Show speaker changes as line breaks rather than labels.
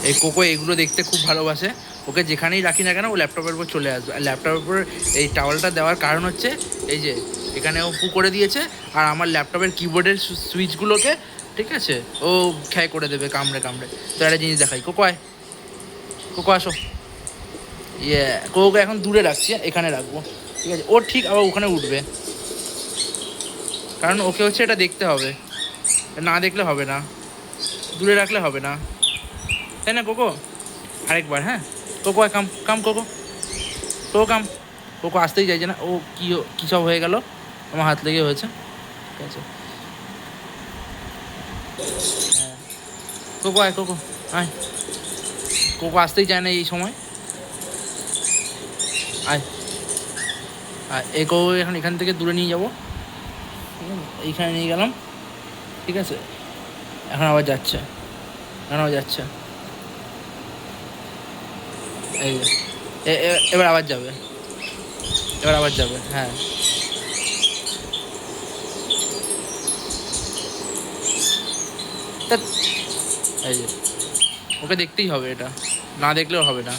এই কোকো এগুলো দেখতে খুব ভালোবাসে, ওকে যেখানেই রাখি না কেন ও ল্যাপটপের উপর চলে আসবে। আর ল্যাপটপের উপর এই টাওয়ালটা দেওয়ার কারণ হচ্ছে এই যে এখানে ও পু করে দিয়েছে, আর আমার ল্যাপটপের কিবোর্ডের সুইচগুলোকে, ঠিক আছে, ও ক্ষয় করে দেবে কামড়ে কামড়ে। তো একটা জিনিস দেখাই, কোকো আয়, কোকো আসো। ইয়ে, কোকোকে এখন দূরে রাখছি, এখানে রাখবো, ঠিক আছে? ও ঠিক আবার ওখানে উঠবে, কারণ ওকে হচ্ছে এটা দেখতে হবে, না দেখলে হবে না, দূরে রাখলে হবে না, তাই না কোকো? আরেকবার, হ্যাঁ কোকো আয়, কাম কাম কোকো, কোকো কাম। কোকো আসতেই চাইছে না, ও কী সব হয়ে গেল, আমার হাত লেগে হয়েছে, ঠিক আছে? হ্যাঁ, কোকো আয়, কোকো আয়। কোকো আসতেই চায় না এই সময়, আয় আয়। কোকো এখন এখান থেকে দূরে নিয়ে যাবো, ঠিক আছে? এইখানে নিয়ে গেলাম, ঠিক আছে? এখন আবার যাচ্ছে, এখন আবার যাচ্ছে, এই যে এবার আবার যাবে, এবার আবার যাবে, হ্যাঁ। তা এই যে ওকে দেখতেই হবে, এটা না দেখলেও হবে না।